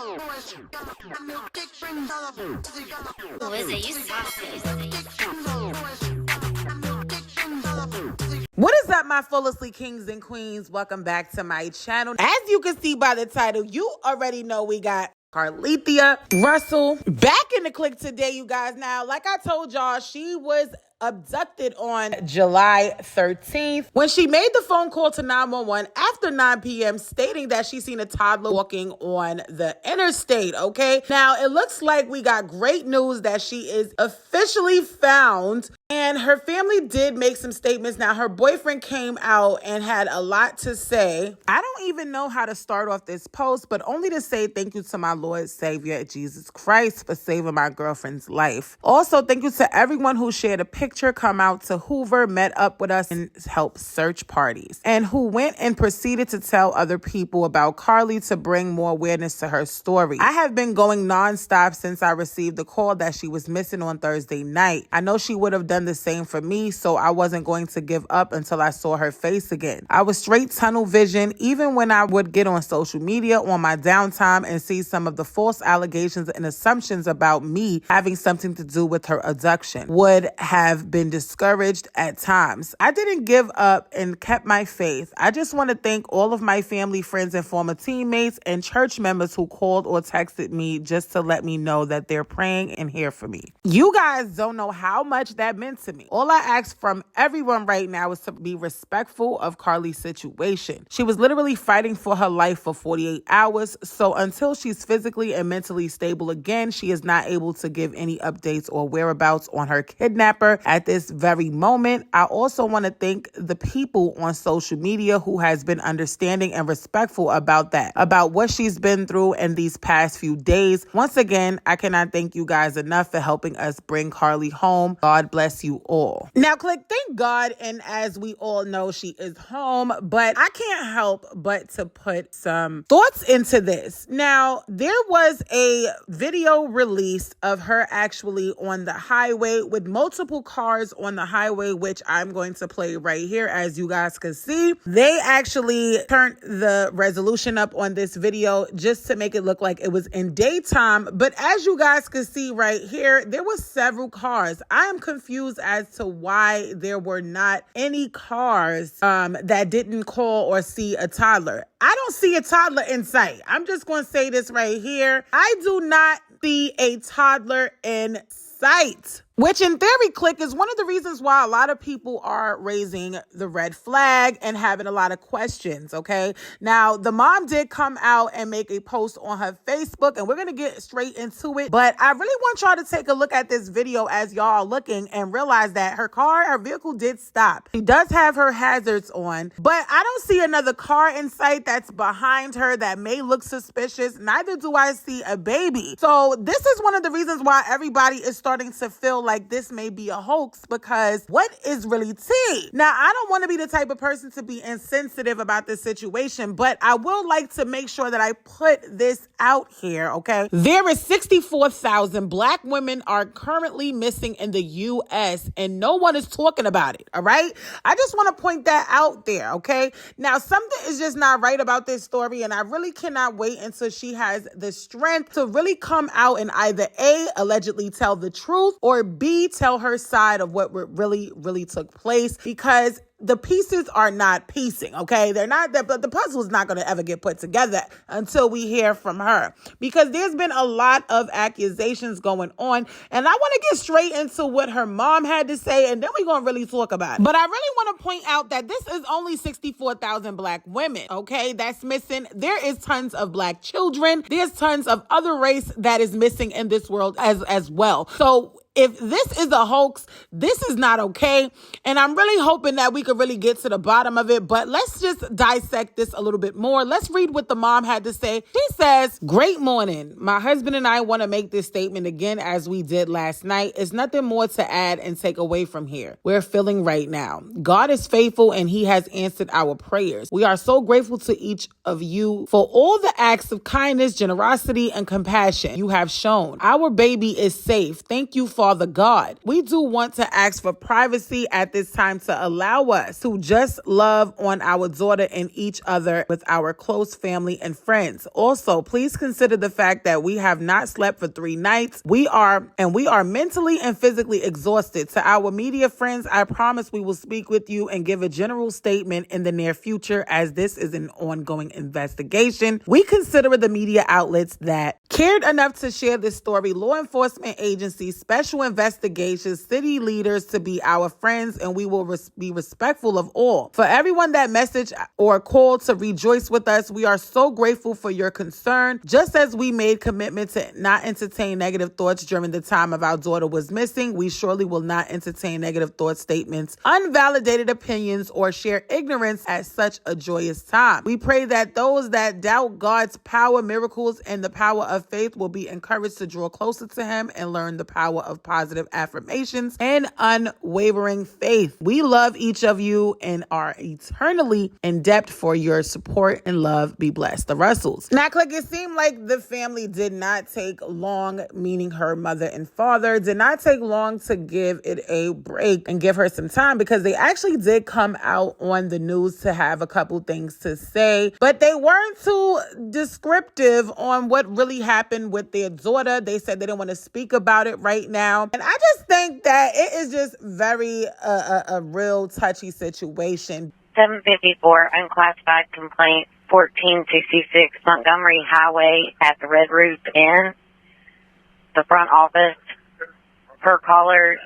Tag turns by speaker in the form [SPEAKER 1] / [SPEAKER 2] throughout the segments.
[SPEAKER 1] What is up, my fullestly kings and queens? Welcome back to my channel. As you can see by the title, you already know we got Carlee Russell back in the clique today, you guys. Now, like I told y'all, she was abducted on July 13th when she made the phone call to 911 after 9 p.m. stating that she seen a toddler walking on the interstate, okay? Now, it looks like we got great news that she is officially found, and her family did make some statements. Now, her boyfriend came out and had a lot to say. I don't even know how to start off this post, but only to say thank you to my Lord Savior, Jesus Christ, for saving my girlfriend's life. Also, thank you to everyone who shared a picture, come out to Hoover, met up with us, and helped search parties, and who went and proceeded to tell other people about Carlee to bring more awareness to her story. I have been going nonstop since I received the call that she was missing on Thursday night. I know she would have done the same for me, so I wasn't going to give up until I saw her face again. I was straight tunnel vision, even when I would get on social media on my downtime and see some of the false allegations and assumptions about me having something to do with her abduction. Would have been discouraged at times. I didn't give up and kept my faith. I just want to thank all of my family, friends, and former teammates and church members who called or texted me just to let me know that they're praying and here for me. You guys don't know how much that meant to me. All I ask from everyone right now is to be respectful of Carlee's situation. She was literally fighting for her life for 48 hours, so until she's physically and mentally stable again, she is not able to give any updates or whereabouts on her kidnapper at this very moment. I also want to thank the people on social media who has been understanding and respectful about that, about what she's been through in these past few days. Once again, I cannot thank you guys enough for helping us bring Carlee home. God bless you all. Now, click, thank God, and as we all know, she is home, but I can't help but to put some thoughts into this. Now, there was a video released of her actually on the highway with multiple cars on the highway, which I'm going to play right here. As you guys can see, they actually turned the resolution up on this video just to make it look like it was in daytime. But as you guys can see right here, there were several cars. I am confused as to why there were not any cars that didn't call or see a toddler. I don't see a toddler in sight. I'm just going to say this right here. I do not see a toddler in sight. Which in theory, click, is one of the reasons why a lot of people are raising the red flag and having a lot of questions, okay? Now, the mom did come out and make a post on her Facebook, and we're going to get straight into it. But I really want y'all to take a look at this video as y'all are looking and realize that her vehicle did stop. She does have her hazards on, but I don't see another car in sight that's behind her that may look suspicious. Neither do I see a baby. So this is one of the reasons why everybody is starting to feel like this may be a hoax, because what is really tea? Now, I don't want to be the type of person to be insensitive about this situation, but I will like to make sure that I put this out here, okay? There is 64,000 Black women are currently missing in the U.S. and no one is talking about it, all right? I just want to point that out there, okay? Now, something is just not right about this story, and I really cannot wait until she has the strength to really come out and either A, allegedly tell the truth, or B, tell her side of what really took place, because the pieces are not piecing, okay? They're not, but the puzzle is not going to ever get put together until we hear from her, because there's been a lot of accusations going on, and I want to get straight into what her mom had to say, and then we're going to really talk about it. But I really want to point out that this is only 64,000 Black women, okay, that's missing. There is tons of Black children. There's tons of other race that is missing in this world as well. So if this is a hoax, this is not okay. And I'm really hoping that we could really get to the bottom of it. But let's just dissect this a little bit more. Let's read what the mom had to say. She says, "Great morning. My husband and I want to make this statement again as we did last night. It's nothing more to add and take away from here. We're feeling right now. God is faithful and he has answered our prayers. We are so grateful to each of you for all the acts of kindness, generosity, and compassion you have shown. Our baby is safe. Thank you, Father. Father God. We do want to ask for privacy at this time to allow us to just love on our daughter and each other with our close family and friends. Also, please consider the fact that we have not slept for 3 nights. We are mentally and physically exhausted. To our media friends, I promise we will speak with you and give a general statement in the near future, as this is an ongoing investigation. We consider the media outlets that cared enough to share this story, law enforcement agencies, special investigations, city leaders to be our friends, and we will be respectful of all. For everyone that messaged or called to rejoice with us, we are so grateful for your concern. Just as we made commitment to not entertain negative thoughts during the time of our daughter was missing, we surely will not entertain negative thought statements, unvalidated opinions, or share ignorance at such a joyous time. We pray that those that doubt God's power, miracles, and the power of faith will be encouraged to draw closer to him and learn the power of positive affirmations and unwavering faith. We love each of you and are eternally in debt for your support and love. Be blessed. The Russells. Now, click, it seemed like the family did not take long, meaning her mother and father, did not take long to give it a break and give her some time, because they actually did come out on the news to have a couple things to say, but they weren't too descriptive on what really happened with their daughter. They said they didn't want to speak about it right now. And I just think that it is just very a real touchy situation.
[SPEAKER 2] 754 unclassified complaint, 1466 Montgomery Highway at the Red Roof Inn. The front office. Per caller,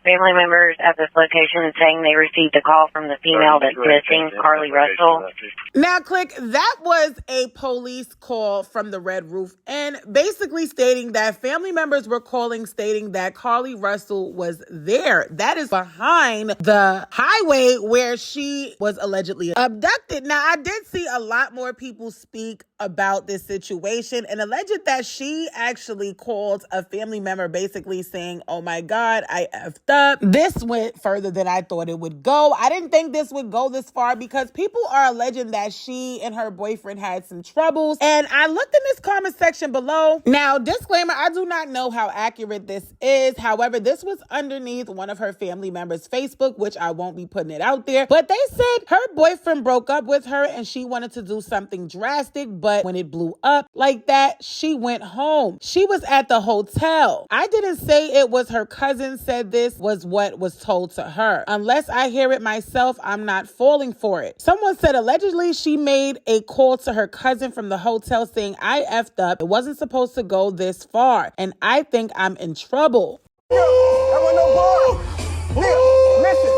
[SPEAKER 2] family members at this location saying they received a call from the female that's missing, Carlee Russell.
[SPEAKER 1] Now, click, that was a police call from the Red Roof Inn, basically stating that family members were calling, stating that Carlee Russell was there. That is behind the highway where she was allegedly abducted. Now, I did see a lot more people speak about this situation and alleged that she actually called a family member basically saying, oh my God, I effed up. This went further than I thought it would go. I didn't think this would go this far, because people are alleging that she and her boyfriend had some troubles. And I looked in this comment section below. Now, disclaimer, I do not know how accurate this is. However, this was underneath one of her family members' Facebook, which I won't be putting it out there. But they said her boyfriend broke up with her and she wanted to do something drastic, but when it blew up like that, she went home. She was at the hotel. I didn't say it was her cousin said this was what was told to her. Unless I hear it myself, I'm not falling for it. Someone said allegedly she made a call to her cousin from the hotel saying, I effed up. It wasn't supposed to go this far, and I think I'm in trouble.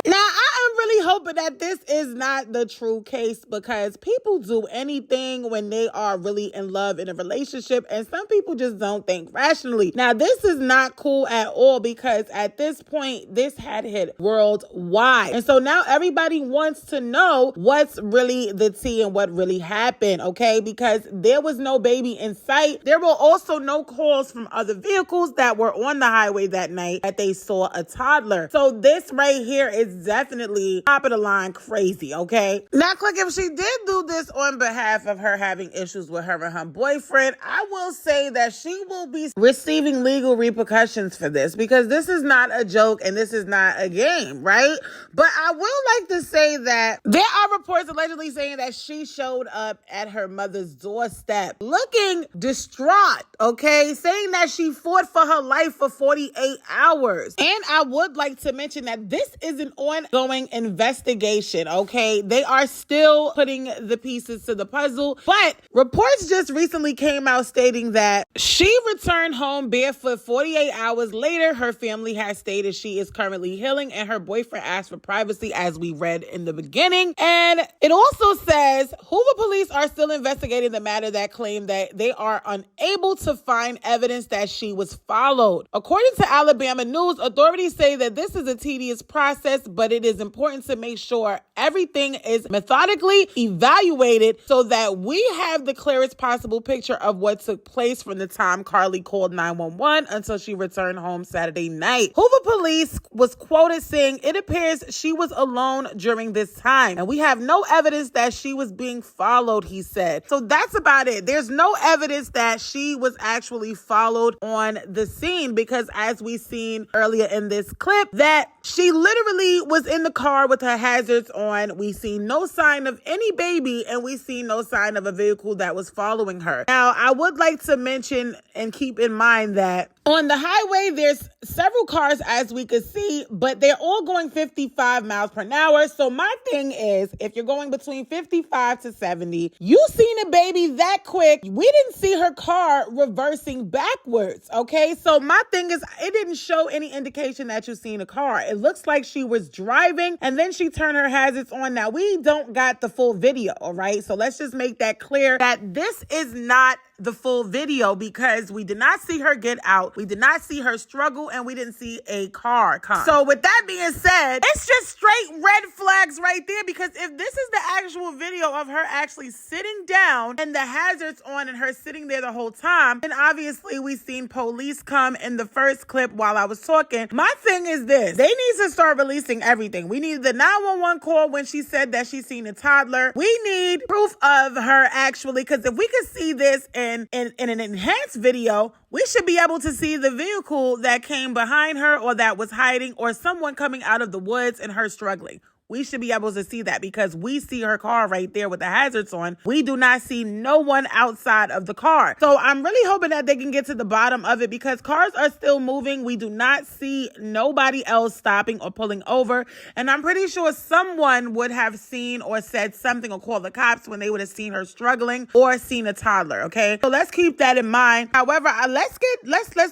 [SPEAKER 1] Now, I am really hoping that this is not the true case, because people do anything when they are really in love in a relationship, and some people just don't think rationally. Now, this is not cool at all, because at this point, this had hit worldwide. And so now everybody wants to know what's really the tea and what really happened, okay? Because there was no baby in sight. There were also no calls from other vehicles that were on the highway that night that they saw a toddler. So this right here is definitely top of the line crazy, okay? Now, click, if she did do this on behalf of her having issues with her and her boyfriend, I will say that she will be receiving legal repercussions for this, because this is not a joke and this is not a game, right? But I will like to say that there are reports allegedly saying that she showed up at her mother's doorstep looking distraught, okay? Saying that she fought for her life for 48 hours. And I would like to mention that this is an ongoing investigation, okay? They are still putting the pieces to the puzzle, but reports just recently came out stating that she returned home barefoot 48 hours later. Her family has stated she is currently healing, and her boyfriend asked for privacy, as we read in the beginning. And it also says Hoover police are still investigating the matter that claim that they are unable to find evidence that she was followed. According to Alabama News, authorities say that this is a tedious process, but it is important to to make sure everything is methodically evaluated so that we have the clearest possible picture of what took place from the time Carlee called 911 until she returned home Saturday night. Hoover police was quoted saying it appears she was alone during this time, and we have no evidence that she was being followed, he said. So that's about it. There's no evidence that she was actually followed on the scene, because as we seen earlier in this clip, that she literally was in the car with her hazards on. We see no sign of any baby, and we see no sign of a vehicle that was following her. Now, I would like to mention and keep in mind that on the highway, there's several cars, as we could see, but they're all going 55 miles per hour. So my thing is, if you're going between 55 to 70, you seen a baby that quick. We didn't see her car reversing backwards, okay? So my thing is, it didn't show any indication that you seen a car. It looks like she was driving, and then she turned her hazards on. Now, we don't got the full video, all right? So let's just make that clear that this is not the full video, because we did not see her get out, we did not see her struggle, and we didn't see a car come. So with that being said, it's just straight red flags right there, because if this is the actual video of her actually sitting down and the hazards on and her sitting there the whole time, then obviously we seen police come in the first clip while I was talking. My thing is this: they need to start releasing everything. We need the 911 call when she said that she seen a toddler. We need proof of her actually, because if we could see this in an enhanced video, we should be able to see the vehicle that came behind her or that was hiding, or someone coming out of the woods and her struggling. We should be able to see that, because we see her car right there with the hazards on. We do not see no one outside of the car. So I'm really hoping that they can get to the bottom of it, because cars are still moving. We do not see nobody else stopping or pulling over. And I'm pretty sure someone would have seen or said something or called the cops when they would have seen her struggling or seen a toddler, okay? So let's keep that in mind. However, let's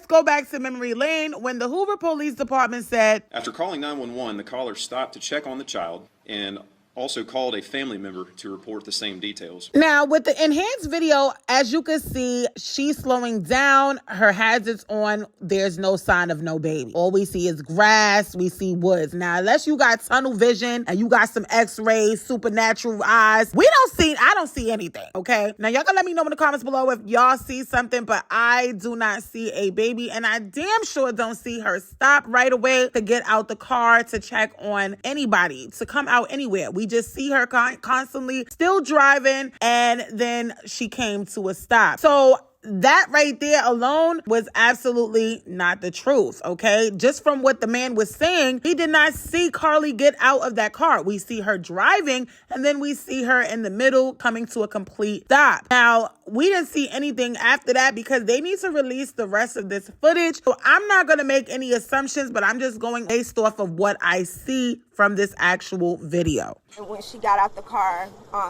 [SPEAKER 1] go back to memory lane when the Hoover Police Department said,
[SPEAKER 3] after calling 911, the caller stopped to check on the child and also called a family member to report the same details.
[SPEAKER 1] Now, with the enhanced video, as you can see, she's slowing down, her hazards on, there's no sign of no baby. All we see is grass, we see woods. Now, unless you got tunnel vision and you got some x-rays, supernatural eyes, I don't see anything, okay? Now, y'all can let me know in the comments below if y'all see something, but I do not see a baby, and I damn sure don't see her stop right away to get out the car to check on anybody, to come out anywhere. We just see her constantly still driving, and then she came to a stop. So that right there alone was absolutely not the truth, okay? Just from what the man was saying, he did not see Carlee get out of that car. We see her driving, and then we see her in the middle coming to a complete stop. Now, we didn't see anything after that, because they need to release the rest of this footage. So I'm not going to make any assumptions, but I'm just going based off of what I see from this actual video.
[SPEAKER 4] And when she got out the car,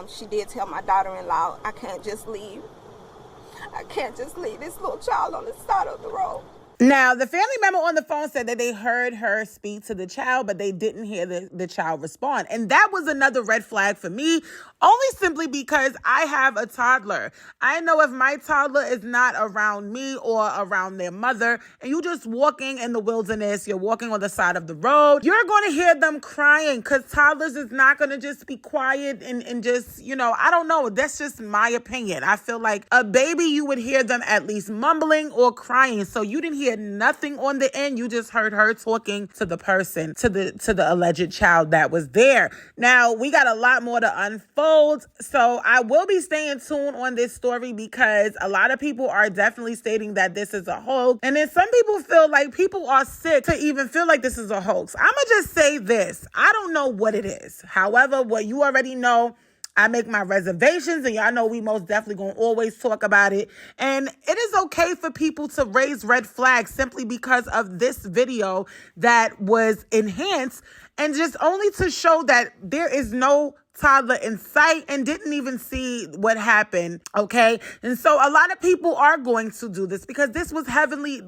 [SPEAKER 4] she did tell my daughter-in-law, I can't just leave this little child on the side of the road.
[SPEAKER 1] Now, the family member on the phone said that they heard her speak to the child, but they didn't hear the child respond. And that was another red flag for me, only simply because I have a toddler. I know if my toddler is not around me or around their mother, and you just walking in the wilderness, you're walking on the side of the road, you're going to hear them crying, because toddlers is not going to just be quiet and just, I don't know. That's just my opinion. I feel like a baby, you would hear them at least mumbling or crying. So you didn't hear nothing on the end. You just heard her talking to the person, to the alleged child that was there. Now, we got a lot more to unfold, so I will be staying tuned on this story, because a lot of people are definitely stating that this is a hoax, and then some people feel like people are sick to even feel like this is a hoax. I'm gonna just say this: I don't know what it is. However, what you already know, I make my reservations, and y'all know we most definitely gonna always talk about it. And it is okay for people to raise red flags simply because of this video that was enhanced, and just only to show that there is no toddler in sight and didn't even see what happened, okay? And so a lot of people are going to do this, because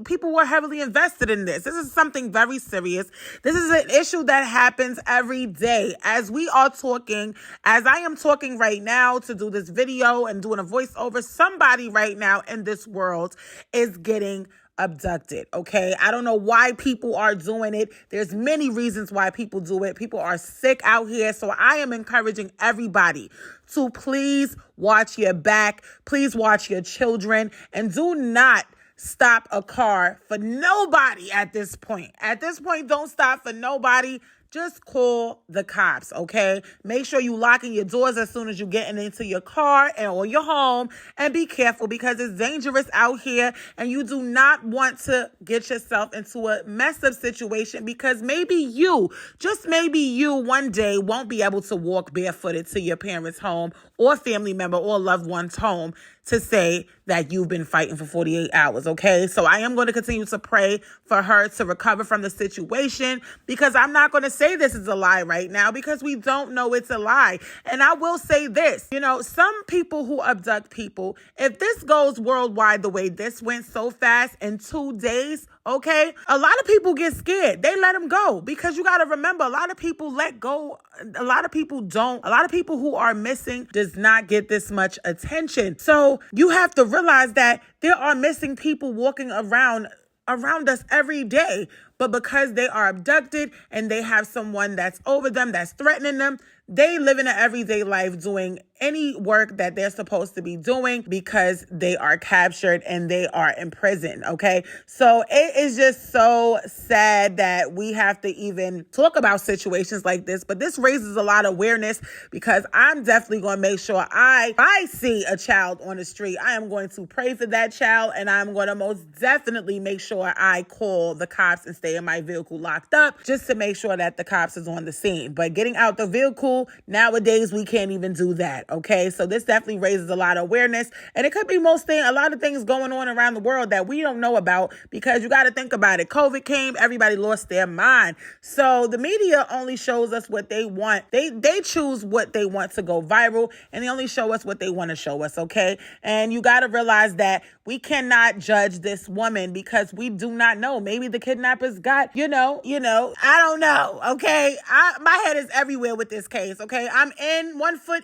[SPEAKER 1] people were heavily invested in this. This is something very serious. This is an issue that happens every day. As I am talking right now to do this video and doing a voiceover, somebody right now in this world is getting abducted, okay? I don't know why people are doing it. There's many reasons why people do it. People are sick out here. So I am encouraging everybody to please watch your back. Please watch your children, and do not stop a car for nobody at this point. At this point, don't stop for nobody. Just call the cops, okay? Make sure you locking your doors as soon as you get into your car or your home, and be careful because it's dangerous out here, and you do not want to get yourself into a messed up situation because maybe you, just maybe you, one day won't be able to walk barefooted to your parents' home or family member or loved one's home to say that you've been fighting for 48 hours, okay? So I am going to continue to pray for her to recover from the situation, because I'm not going to say this is a lie right now because we don't know it's a lie. And I will say this, some people who abduct people, if this goes worldwide the way this went so fast in 2 days, okay, a lot of people get scared. They let them go because you got to remember, a lot of people let go. A lot of people don't. A lot of people who are missing does not get this much attention. So you have to realize that there are missing people walking around us every day. But because they are abducted and they have someone that's over them, that's threatening them, they live in an everyday life doing any work that they're supposed to be doing because they are captured and they are in prison, okay? So it is just so sad that we have to even talk about situations like this, but this raises a lot of awareness because I'm definitely going to make sure I see a child on the street, I am going to pray for that child, and I'm going to most definitely make sure I call the cops and stay in my vehicle locked up just to make sure that the cops is on the scene. But getting out the vehicle, nowadays we can't even do that, okay? So this definitely raises a lot of awareness, and it could be a lot of things going on around the world that we don't know about, because you got to think about it. COVID came, everybody lost their mind. So the media only shows us what they want. They choose what they want to go viral, and they only show us what they want to show us, okay? And you got to realize that we cannot judge this woman because we do not know. Maybe the kidnappers got, I don't know, okay? My head is everywhere with this case, okay? I'm in, one foot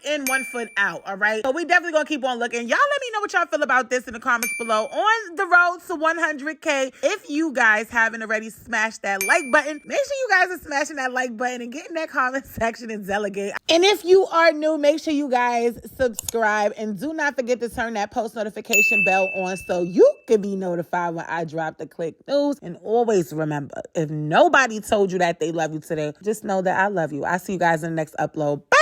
[SPEAKER 1] out, all right? So we definitely gonna keep on looking. Y'all let me know what y'all feel about this in the comments below. On the road to 100K, if you guys haven't already smashed that like button, make sure you guys are smashing that like button and get in that comment section and delegate. And if you are new, make sure you guys subscribe, and do not forget to turn that post notification bell on so you can be notified when I drop the click news. And always remember, if nobody told you that they love you today, just know that I love you. I'll see you guys in the next upload. Bye!